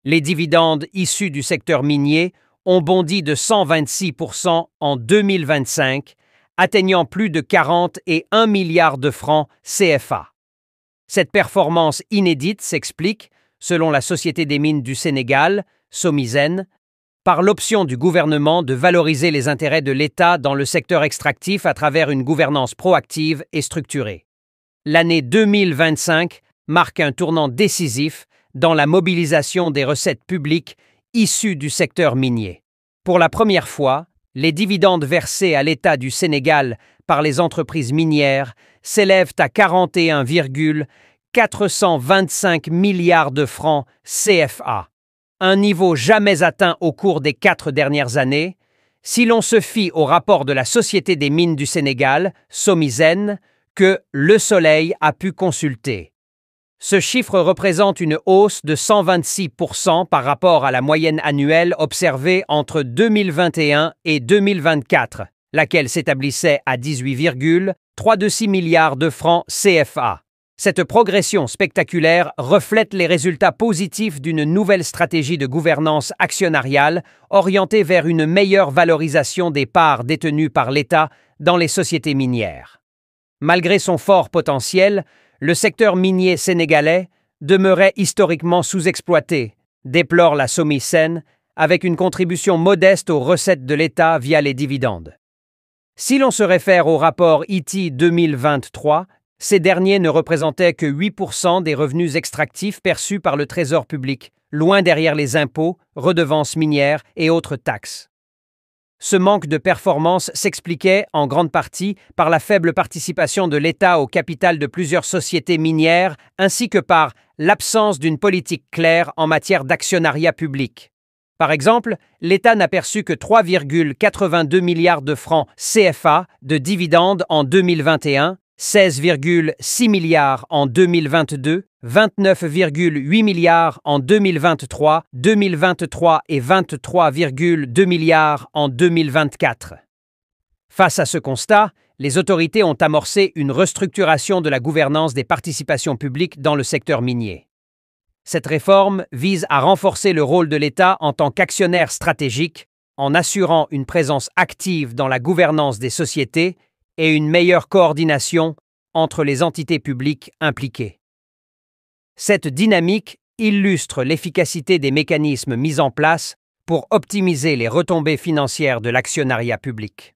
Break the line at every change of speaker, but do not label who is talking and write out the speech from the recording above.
Les dividendes issus du secteur minier ont bondi de 126% en 2025, atteignant plus de 41 milliards de francs CFA. Cette performance inédite s'explique, selon la Société des mines du Sénégal, SOMISEN, par l'option du gouvernement de valoriser les intérêts de l'État dans le secteur extractif à travers une gouvernance proactive et structurée. L'année 2025 marque un tournant décisif dans la mobilisation des recettes publiques issues du secteur minier. Pour la première fois, les dividendes versés à l'État du Sénégal par les entreprises minières s'élèvent à 41,425 milliards de francs CFA, un niveau jamais atteint au cours des 4 dernières années, si l'on se fie au rapport de la Société des mines du Sénégal, SOMISEN, que Le Soleil a pu consulter. Ce chiffre représente une hausse de 126% par rapport à la moyenne annuelle observée entre 2021 et 2024, laquelle s'établissait à 18,326 milliards de francs CFA. Cette progression spectaculaire reflète les résultats positifs d'une nouvelle stratégie de gouvernance actionnariale orientée vers une meilleure valorisation des parts détenues par l'État dans les sociétés minières. Malgré son fort potentiel, le secteur minier sénégalais demeurait historiquement sous-exploité, déplore la SOMISEN, avec une contribution modeste aux recettes de l'État via les dividendes. Si l'on se réfère au rapport ITI 2023, ces derniers ne représentaient que 8% des revenus extractifs perçus par le Trésor public, loin derrière les impôts, redevances minières et autres taxes. Ce manque de performance s'expliquait en grande partie par la faible participation de l'État au capital de plusieurs sociétés minières ainsi que par l'absence d'une politique claire en matière d'actionnariat public. Par exemple, l'État n'a perçu que 3,82 milliards de francs CFA de dividendes en 2021, 16,6 milliards en 2022, 29,8 milliards en 2023 et 23,2 milliards en 2024. Face à ce constat, les autorités ont amorcé une restructuration de la gouvernance des participations publiques dans le secteur minier. Cette réforme vise à renforcer le rôle de l'État en tant qu'actionnaire stratégique, en assurant une présence active dans la gouvernance des sociétés et une meilleure coordination entre les entités publiques impliquées. Cette dynamique illustre l'efficacité des mécanismes mis en place pour optimiser les retombées financières de l'actionnariat public.